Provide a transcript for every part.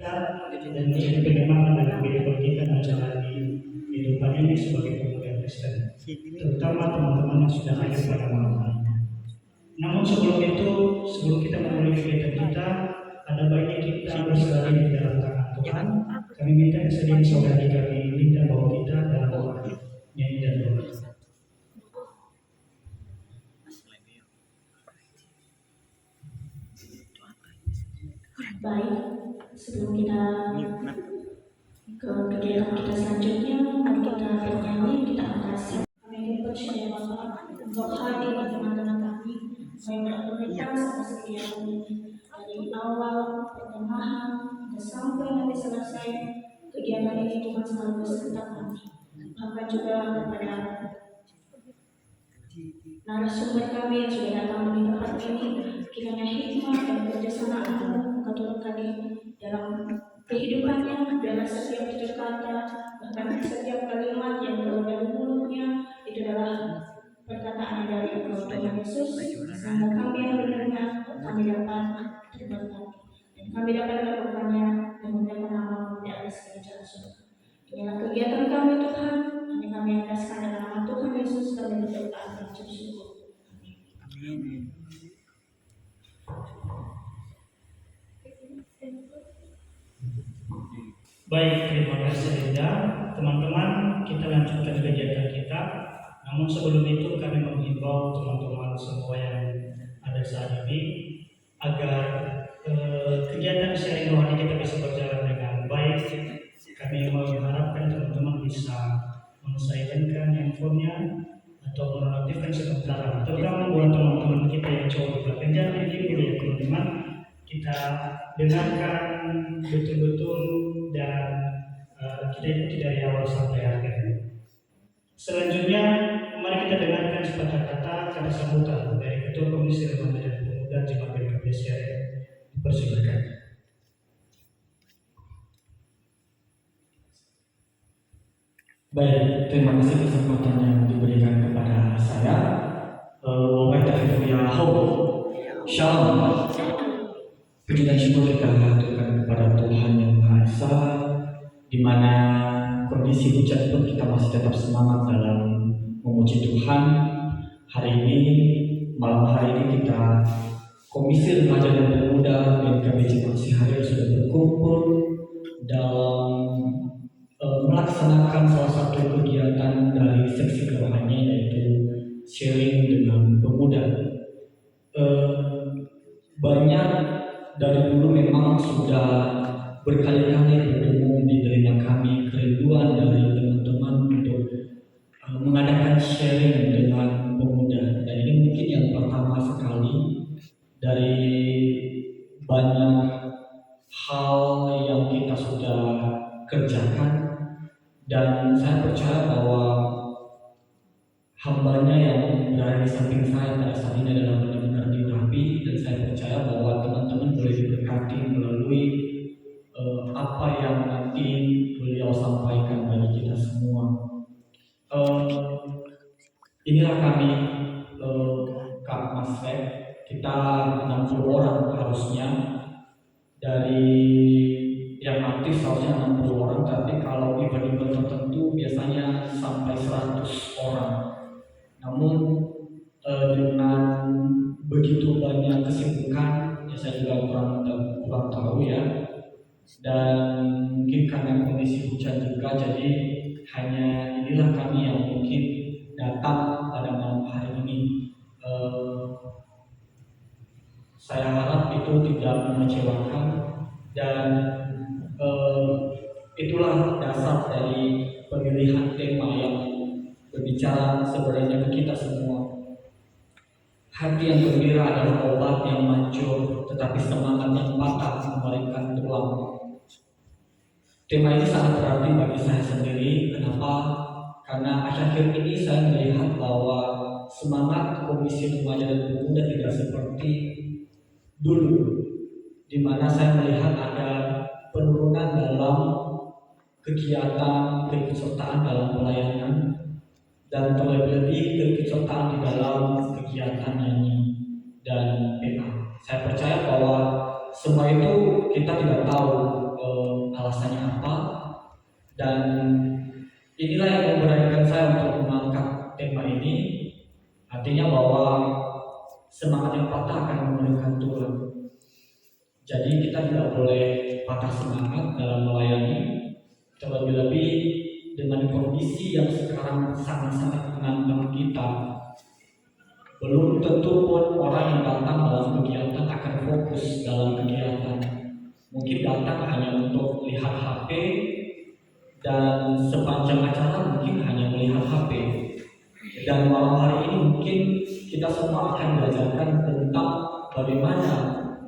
dan menjadi penyemangat dalam kehidupan kita menjalani kehidupan ini sebagai pemuda Kristen, terutama teman-teman yang sudah hadir pada malam hari. Namun sebelum kita memulai kegiatan kita, ada baiknya kita berserah di dalam tangan Tuhan. Kami minta kesediaan saudari kami Linda bawa kita dalam doa, nyanyi dan doa. Baik, sebelum kita ke kegiatan kita selanjutnya, mari kita bernyanyi, kita angkasi. Kami ingin bersyukur Bapak untuk hadir di tengah-tengah kami, kami melakukan sama sekian dari awal pertengahan sampai nanti selesai kegiatan ini. Tuhan selalu beserta kami. Bahkan juga kepada narasumber kami yang sudah datang di tempat ini, kiranya hikmah dan kebijaksanaan keturut kami dalam kehidupannya, dalam setiap tutur kata, bahkan setiap kalimat yang keluar dari mulutnya itu adalah perkataan dari Tuhan Yesus, sehingga kami yang mendengar kami dapat terberkati dan kami dapat melakukannya dan memuliakan nama-Mu di atas segala cara. Inilah kegiatan kami Tuhan, nanti kami andaskan dalam nama Tuhan Yesus, kami berdoa dan bersyukur. Amin. Baik, terima kasih Linda. Teman-teman, kita lanjutkan kegiatan kita. Namun sebelum itu kami menghimbau teman-teman semua yang ada saat ini agar kegiatan sharing rohani kita bisa berjalan dengan baik. Kami mengharapkan teman-teman bisa men-silentkan handphonenya atau menonaktifkan sebentar, terutama buat teman-teman kita yang cowok di belakang. Jangan ini dulu ya teman-teman, kita dengarkan betul-betul dan kita ikuti dari awal sampai akhir. Selanjutnya, mari kita dengarkan sepatah kata sambutan dari Ketua Komisi Remaja dan Pemuda Jemaat GKBSR. Dipersilakan. Baik, terima kasih kesempatan yang diberikan kepada saya. Shalom. Puji dan syukur kita haturkan kepada Tuhan Yang Maha Esa, di mana kondisi hujan pun kita masih tetap semangat dalam memuji Tuhan. Hari ini, malam hari ini kita Komisi Remaja dan Pemuda GKBJ Maksihari sudah berkumpul dalam melaksanakan salah satu kegiatan dari seksi kerohanian, yaitu sharing dengan pemuda. Banyak dari dulu memang sudah berkali-kali berdengung di telinga kami kerinduan dari teman-teman untuk mengadakan sharing dengan pemuda, dan ini mungkin yang pertama sekali dari banyak hal yang kita sudah kerjakan. Dan saya percaya bahwa hambanya yang berada di samping saya pada saat ini adalah benar-benar dirapi, dan saya percaya bahwa teman-teman boleh diberkati melalui apa yang nanti beliau sampaikan bagi kita semua. Inilah kami, Kak Mas Feb, kita 60 orang harusnya. Dari yang aktif harusnya 60 orang, tapi kalau event-event tertentu biasanya sampai 100 orang. Namun dengan begitu banyak kesibukan, ya saya juga kurang tahu ya. Dan mungkin karena kondisi hujan juga, jadi hanya inilah kami yang mungkin datang pada malam hari ini. Saya harap itu tidak mengecewakan, dan itulah dasar dari pemilihan tema yang berbicara sebenarnya ke kita semua. Hati yang gembira adalah obat yang manjur, tetapi semangat yang patah membalikan tulang. Tema ini sangat berarti bagi saya sendiri. Kenapa? Karena akhir-akhir ini saya melihat bahwa semangat Komisi Remaja dan Pemuda tidak seperti dulu, di mana saya melihat ada penurunan dalam kegiatan keikutsertaan dalam pelayanan, dan terlebih-lebih keikutsertaan di dalam kegiatan nyanyi dan PA. Saya percaya bahwa semua itu kita tidak tahu Artinya bahwa semangat yang patah akan menggunakan tulang. Jadi kita tidak boleh patah semangat dalam melayani, terlebih-lebih dengan kondisi yang sekarang sangat-sangat menantang kita. Belum tentu pun orang yang datang dalam kegiatan akan fokus dalam kegiatan. Mungkin datang hanya untuk lihat HP, dan sepanjang acara mungkin hanya melihat HP. Dan malam hari ini mungkin kita semua akan belajarkan tentang bagaimana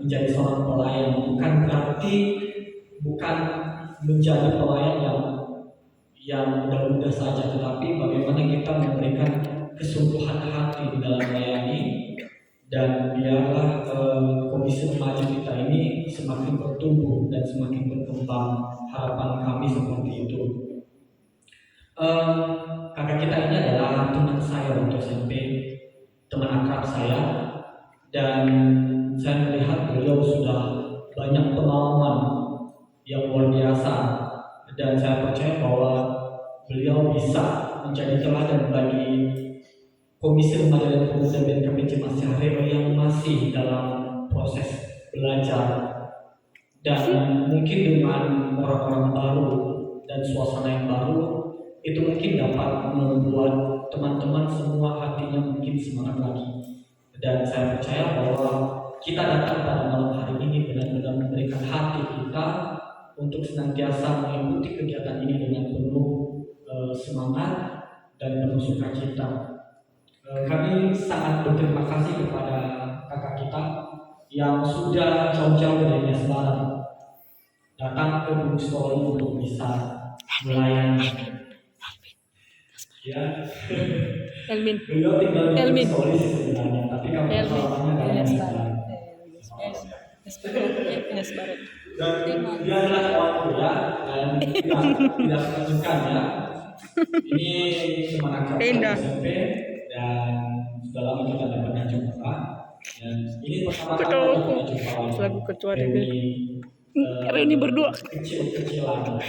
menjadi seorang pelayan. Bukan berarti bukan menjadi pelayan yang mudah-mudah saja, tetapi bagaimana kita memberikan kesungguhan hati di dalam melayani, dan biarlah komisi remaja kita ini semakin bertumbuh dan semakin berkembang. Harapan kami seperti itu. Kakak kita ini adalah teman saya waktu SMP, teman akrab saya, dan saya melihat beliau sudah banyak pengalaman yang luar biasa, dan saya percaya bahwa beliau bisa menjadi teladan bagi Komisi Remaja dan Pemuda BNKP Cimahi Hareo yang masih dalam proses belajar, dan mungkin dengan orang-orang baru dan suasana yang baru itu mungkin dapat membuat teman-teman semua hatinya mungkin semangat lagi. Dan saya percaya bahwa kita datang pada malam hari ini benar-benar memberikan hati kita untuk senantiasa mengikuti kegiatan ini dengan penuh semangat dan penuh sukacita. Kami sangat berterima kasih kepada kakak kita yang sudah jauh-jauh dari Nias Barat datang ke Gunung Sitoli untuk bisa melayani. Ya, Elmin. beliau tinggal di Elmin. Gunung Sitoli sebenarnya, tapi kami pengalamannya dari Nias Barat. Nias Barat. Dan dia adalah kawanku ya, dan tidak menunjukkan ya. Ini teman akrab SMP, dan sudah lama kita tidak pernah jumpa. Dan ini pertama kali kita jumpa Lagu ketua ini berdua. Kecil-kecilan.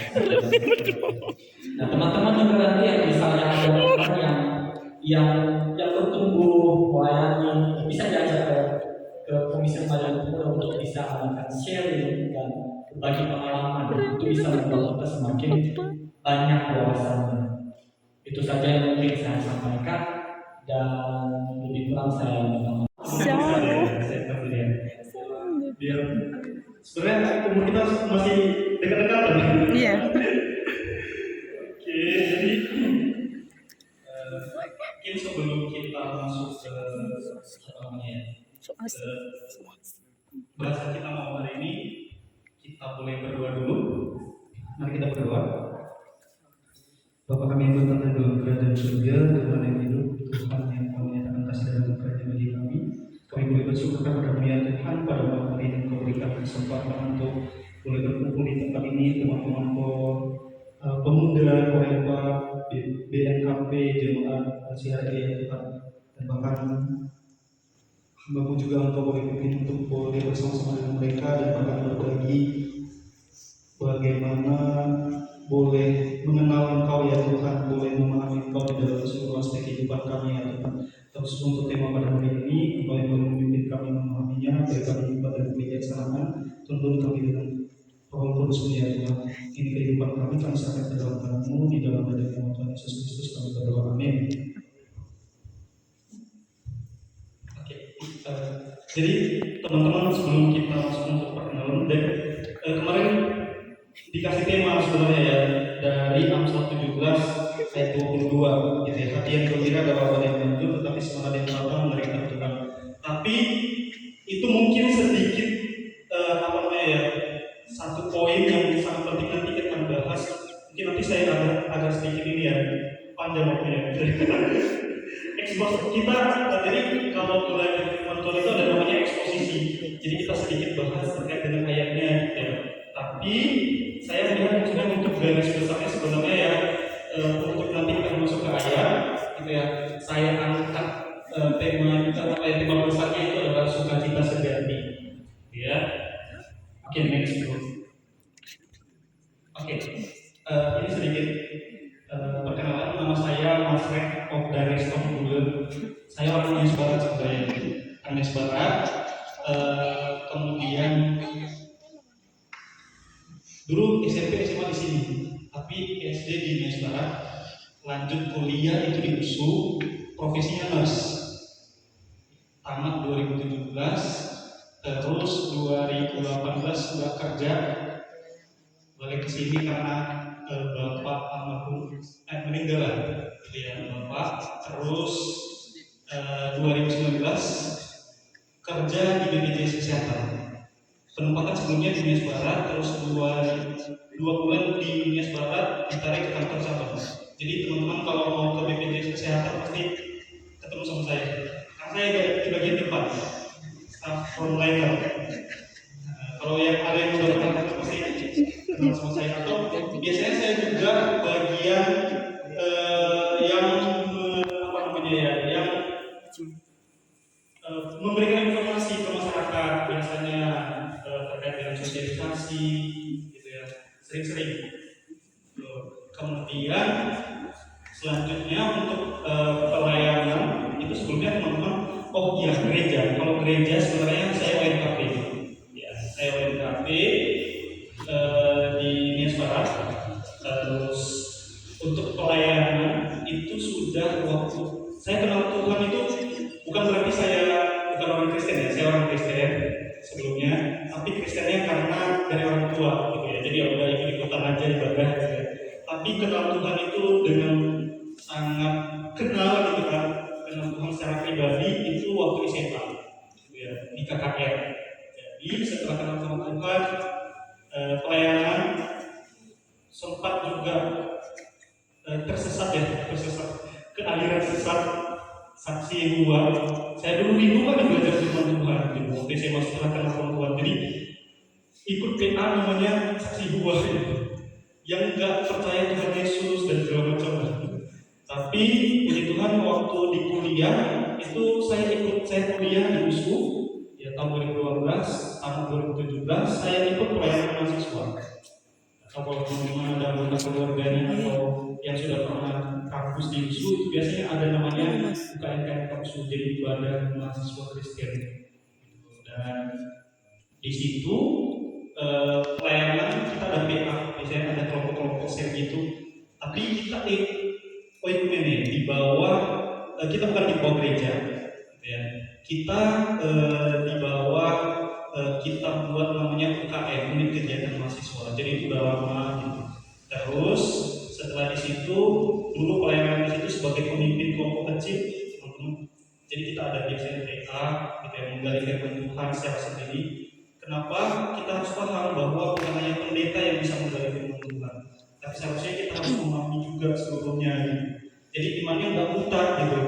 Nah, teman-teman juga nanti yang misalnya ada orang yang bertumbuh melayani, bisa diajak ke Komisi Remaja dan Pemuda untuk bisa melakukan sharing dan berbagi pengalaman. Itu bisa membuat kita semakin banyak wawasannya. Itu saja yang mungkin saya sampaikan, dan lebih kurang saya minta maaf. Biar sebenarnya umur kita masih dekat-dekat kan? Iya. Oke, jadi mungkin sebelum kita masuk ke apa namanya bahasan kita malam hari ini, kita boleh berdoa dulu. Mari kita berdoa. Bapa kami yang bertata dalam kerajaan surga, Tuhan yang hidup, Tuhan yang kau menyatakan kasih dan berkati bagi kami. Kami boleh bersyukur kepada ya Tuhan pada malam hari ini kau berikan kesempatan untuk boleh berkumpul di tempat ini, teman-teman pemuda, Korepa, BNKP, jemaat CHRE ya Tuhan, dan bahkan hamba-Mu juga Engkau boleh pimpin untuk boleh bersama-sama dengan mereka dan bahkan berbagi bagaimana boleh mengenal Engkau ya Tuhan, boleh memahami Engkau di dalam seluruh aspek kehidupan kami ya Tuhan. Terus untuk tema pada hari ini, Engkau yang boleh memimpin kami memahaminya, berikan hikmat dan kebijaksanaan, tuntun kami dengan Roh Kudus ya Tuhan. Ini kehidupan kami serahkan ke dalam tangan-Mu, di dalam nama Tuhan Yesus Kristus kami berdoa, amin. Oke, jadi teman-teman sebelum kita masuk untuk perkenalan, kemarin dikasih tema sebenarnya ya dari Amsal 17 ayat 22 gitu ya. Hati yang gembira adalah wadah yang manjur, tetapi semangat yang tabah mengerikan Tuhan. Tapi itu mungkin sedikit satu poin yang sangat penting nanti kita akan bahas. Mungkin nanti saya agak sedikit ini ya panjang waktunya. Ekspos kita, jadi kalau belajar firman Tuhan itu ada namanya eksposisi. Jadi kita sedikit bahas terkait dengan ayatnya gitu ya. Tapi saya melihat juga untuk garis besarnya sebenarnya ya untuk nanti kita masuk ke ayat gitu ya. Saya angkat tema besarnya itu adalah sukacita sejati. Ya. Oke, next bro. Oke, ini sedikit Perkenalan, nama saya Mas Rek dari Stonebule. Saya orang Nias Barat sebenarnya, orang Nias Barat. Kemudian dulu SMP SMA di sini, tapi SD di Nias Barat. Lanjut kuliah itu di USU, profesinya nurse. Tamat 2017, terus 2018 sudah kerja. Balik ke sini karena bapak almarhum meninggal gitu ya bapak. Terus 2019 kerja di BPJS Kesehatan. Penempatan sebelumnya di Nias Barat, terus dua bulan di Nias Barat ditarik ke kantor cabang. Jadi teman-teman kalau mau ke BPJS Kesehatan pasti ketemu sama saya. Karena saya di bagian depan, staff frontliner. Kalau yang ada yang udah pernah pasti kenal sama saya. Atau biasanya saya juga bagian yang memberikan informasi ke masyarakat, biasanya terkait dengan sosialisasi, gitu ya, sering-sering. Kemudian selanjutnya untuk pelayanan itu sebelumnya teman-teman, oh iya gereja. Kalau gereja sebenarnya saya ONKP, ya saya ONKP di Nias Barat. Terus untuk pelayanan itu sudah waktu saya kenal Tuhan itu bukan berarti saya bukan orang Kristen ya, saya orang Kristen sebelumnya, tapi Kristennya karena dari orang tua gitu ya. Jadi udah ikut-ikutan aja ibadah gitu ya. Tapi kenal Tuhan itu dengan sangat kenal gitu kan, kenal Tuhan secara pribadi itu waktu SMA gitu ya, di KKR. Jadi setelah kenal sama Tuhan, pelayanan sempat juga tersesat ke aliran sesat saksi Yehova. Saya dulu bingung kan belajar firman Tuhan gitu. Waktu saya masih setelah kenal sama Tuhan, jadi ikut PA namanya saksi Yehova yang nggak percaya Tuhan Yesus dan segala macam. Tapi puji Tuhan waktu di kuliah itu saya kuliah di USU ya tahun 2012, tahun 2017 saya ikut pelayanan mahasiswa. Kalau teman-teman ada anggota keluarganya atau yang sudah pernah kampus di USU, itu biasanya ada namanya UKM kampus, jadi ibadah mahasiswa Kristen. Dan di situ pelayanan kita ada PA, biasanya ada kelompok-kelompok sel gitu. Tapi kita oikumene di bawah, kita bukan di bawah gereja, ya. Kita di bawah kita buat namanya UKM, unit kegiatan mahasiswa. Jadi itu udah lama gitu. Terus setelah di situ dulu pelayanan di situ sebagai pemimpin kelompok kecil, teman-teman. Jadi kita ada biasanya PA, kita yang menggali firman Tuhan secara sendiri. Kenapa kita harus paham bahwa bukan hanya pendeta yang bisa menggali firman Tuhan, tapi seharusnya kita harus memahami juga seluruhnya. Gitu. Jadi imannya nggak buta gitu.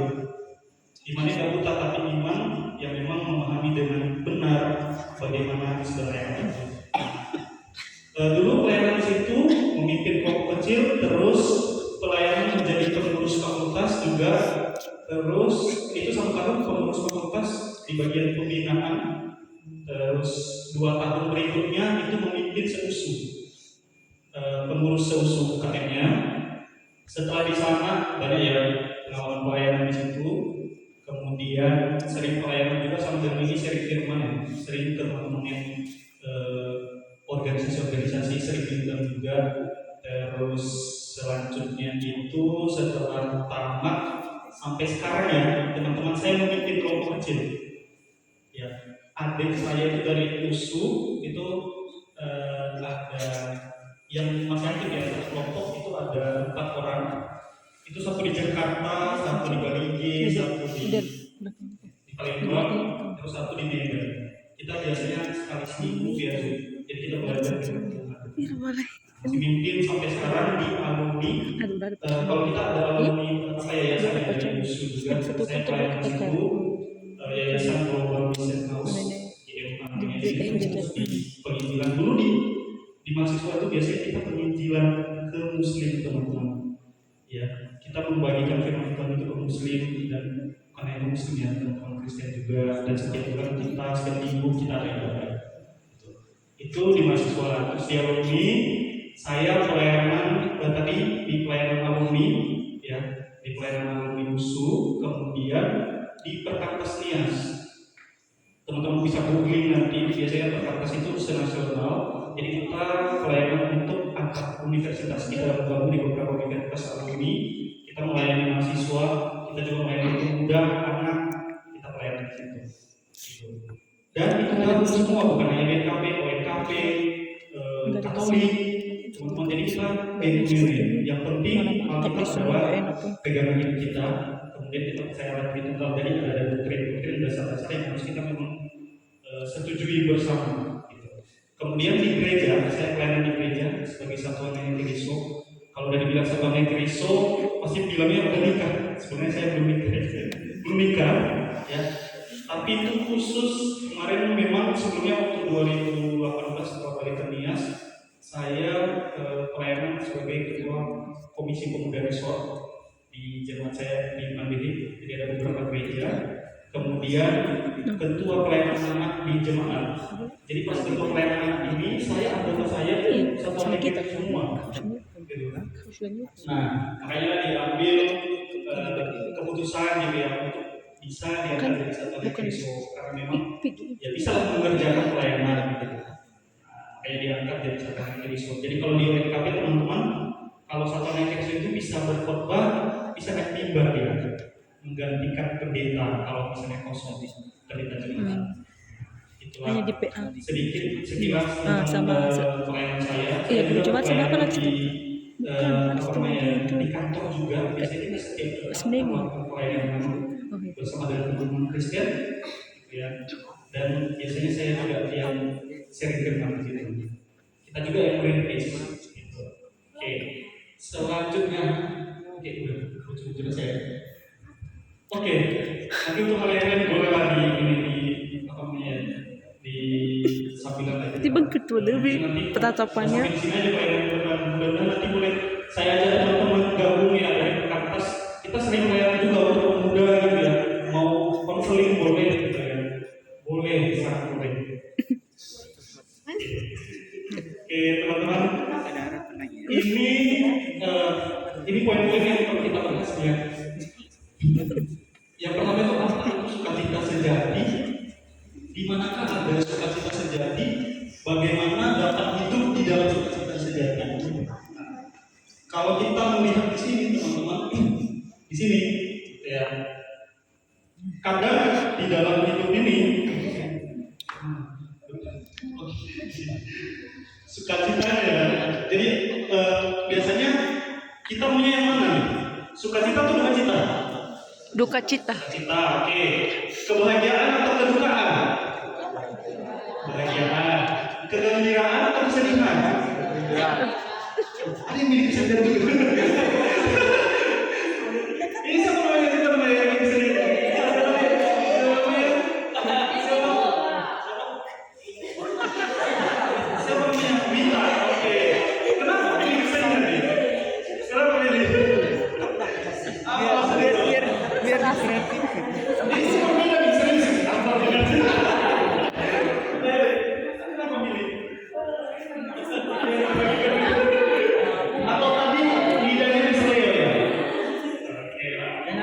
Imannya nggak buta, tapi iman yang memang memahami dengan benar bagaimana sebenarnya itu. Dulu pelayanan di situ memimpin kelompok kecil, terus pelayanan menjadi pengurus fakultas juga, terus itu satu tahun pengurus fakultas di bagian pembinaan, terus 2 tahun berikutnya itu memimpin seusu, pengurus seusu UKM-nya. Setelah di sana banyak ya pengalaman pelayanan di situ. Kemudian sering pelayanan juga sama dengan ini, sering firman ya, sering ke teman-teman yang organisasi-organisasi sering diundang juga. Terus selanjutnya itu setelah tamat sampai sekarang ya teman-teman saya memimpin kelompok kecil. Ya, adik saya itu dari USU itu ada yang masih aktif ya, kelompok itu ada 4 orang. Itu satu di Jakarta, satu di Bali, satu di Palembang, terus satu di Medan. Kita biasanya sekali seminggu ya, jadi kita belajar dengan Tuhan. Masih mimpin sampai sekarang di alumni. Kalau kita ada alumni apa yayasan yang dari USU juga, saya pelayan di situ, yayasan Global Mission House, di penginjilan dulu di mahasiswa itu biasanya kita penginjilan ke Muslim teman-teman. Ya, kita membagikan firman Tuhan itu ke Muslim dan bukan hanya Muslim ya, teman-teman Kristen juga. Dan setiap bulan kita setiap minggu kita ada ibadah. Itu di mahasiswa. Terus di alumni saya pelayanan tadi di pelayanan alumni senasional. Jadi kita pelayanan untuk angkat universitas, kita bergabung di beberapa universitas alumni, kita melayani mahasiswa, kita juga melayani pemuda, anak, kita melayani di situ. Gitu. Dan itu gabung semua, bukan hanya BKP, ONKP, Katolik, teman-teman. Jadi kita BNU. Yang penting kita adalah pegangan hidup kita, kemudian kita percaya pada Tritunggal. Jadi ada doktrin-doktrin dasar-dasar yang harus kita memang setujui bersama. Kemudian di gereja, saya pelayanan di gereja sebagai satuan yang Kristo. Kalau udah dibilang satuan yang Kristo, pasti bilangnya udah nikah. Sebenarnya saya belum nikah, ya. Tapi itu khusus kemarin memang sebelumnya waktu 2018 setelah balik ke Nias, saya pelayanan sebagai ketua komisi pemuda resort di jemaat saya di Mandiri. Jadi ada beberapa gereja. Kemudian ketua pelayanan anak di jemaat. Jadi pas ketua pelayanan anak ini, anggota saya satu kita semua. Nah, makanya diambil keputusan gitu ya untuk bisa diangkat dari satu Kristo karena memang ya bisa mengerjakan pelayanan gitu. Kayak diangkat dari satu Kristo. Jadi kalau di ONKP teman-teman, kalau satu Kristo itu bisa berkhotbah, bisa naik mimbar dia. Menggantikan pendeta kalau misalnya kosong pendeta jemaat. Itulah sedikit sekilas tentang pelayanan saya. Iya, cuma sama apa lagi tuh? Di kantor juga biasanya kita setiap pelayanan bersama dengan teman-teman Kristen, ya. Dan biasanya saya juga yang sering kenal gitu. Kita juga yang merintis. Gitu. Oke, selanjutnya, udah ujung-ujungnya saya. Oke, nanti untuk kalian boleh lagi ini di sambilan aja. Nanti bangkit lebih penatapannya. Di sini aja Pak yang mudah-mudahan nanti boleh saya ajak teman-teman gabung ya dari kantor. Kita sering melayani juga untuk pemuda gitu ya. Mau konseling boleh gitu ya. Boleh, sangat boleh. Oke teman-teman. Ini poin-poin yang perlu kita bahas ya. Yang pertama itu apa itu sukacita sejati? Di manakah ada sukacita sejati? Bagaimana dapat hidup di dalam sukacita sejati? Kalau kita melihat di sini teman-teman, di sini ya, kadang di dalam hidup ini sukacitanya, jadi biasanya kita punya yang mana nih? Sukacita atau duka cita? Duka cita. Cita, oke. Kebahagiaan atau kedukaan? Kebahagiaan. Kegembiraan atau kesedihan? Ada yang milih kesedihan juga. Ini sama yang kita yang kesedihan. Siapa yang Wita? Oke. Kenapa pilih kesedihan nih? Kenapa pilih? Apa sedih? Biar kreatif. Ini semua beda bisa nih. Apa dengan kenapa milih? Atau tadi lidahnya Israel ya?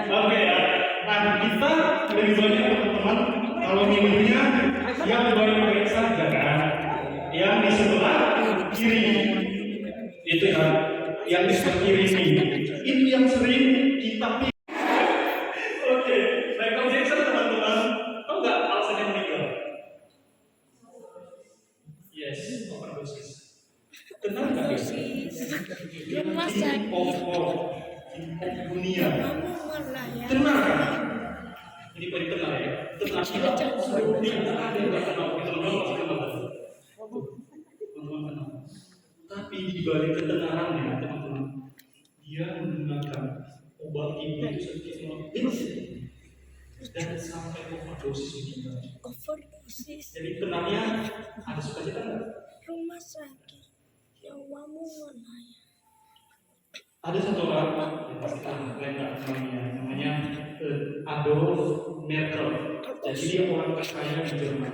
Oke ya. Nah kita lebih banyak teman-teman kalau milihnya yang baik-baik saja kan, yang di sebelah kiri itu ya, yang di sebelah kiri ini yang sering kita pilih. Oke, Michael Jackson teman-teman, tahu nggak alasannya meninggal? Yes, overdosis. Benar nggak guys? Rumah sakit. Dunia. Benar kan? Jadi pada kenal ya. Tenang kita. Tidak ada yang nggak kenal. Teman-teman pasti kenal. Teman-teman kenal. Tapi di balik ketenarannya teman-teman, dia menggunakan obat itu setiap dan sampai overdosis meninggal. Overdosis. Jadi benarnya ada sukacita nggak? Rumah sakit. Nyawamu mana? Ada satu orang yang pasti namanya Adolf Merkel. Jadi dia orang terkaya di Jerman.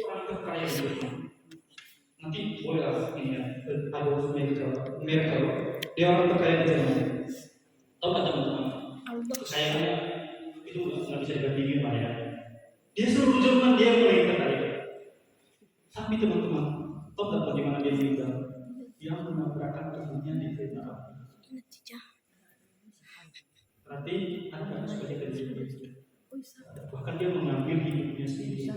Orang terkaya di Jerman. Nanti boleh lah ini ya, Adolf Merkel. Dia orang terkaya di Jerman. Tahu nggak teman-teman? Kekayaannya itu nggak bisa dibandingin lah ya. Dia seluruh Jerman dia yang paling terkaya. Tapi Tapi teman-teman, tahu nggak bagaimana dia meninggal? Dia menabrakkan tubuhnya di kereta api. Berarti ada sebagai kejadian. Bahkan dia mengambil hidupnya sendiri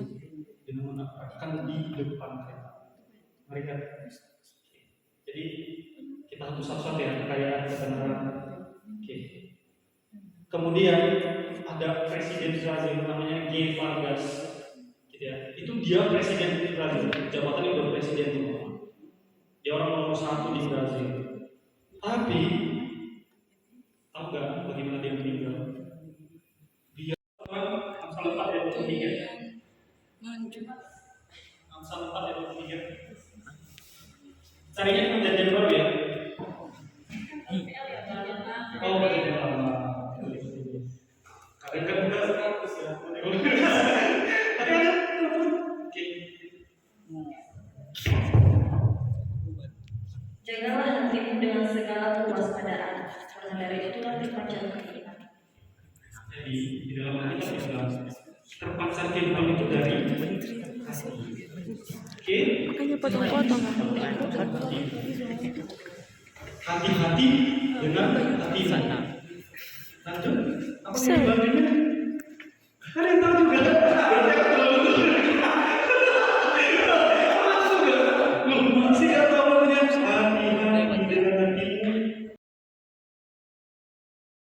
dengan menabrakkan di depan kereta. Mereka. Jadi kita harus satu-satu ya kekayaan kebenaran. Oke. Kemudian ada presiden Brazil namanya G. Vargas, gitu ya. Itu dia presiden Brazil, jabatannya udah presiden semua. Dia orang nomor 1 di Brazil. Tapi tahu nggak bagaimana dia meninggal? Dia Amsal 4 ayat 23. Amsal 4 ayat 23. Carinya di perjanjian baru ya. Oh, perjanjian lama. Kalian kan udah 100 ya. Oke. Jagalah hatimu dengan segala kewaspadaan, karena dari itulah terpancar kehidupan. Jadi di dalam hati kita bilang terpancar kehidupan itu dari oke. Makanya potong-potong. Hati-hati dengan hati sana. Lanjut. Apa Bisa. yang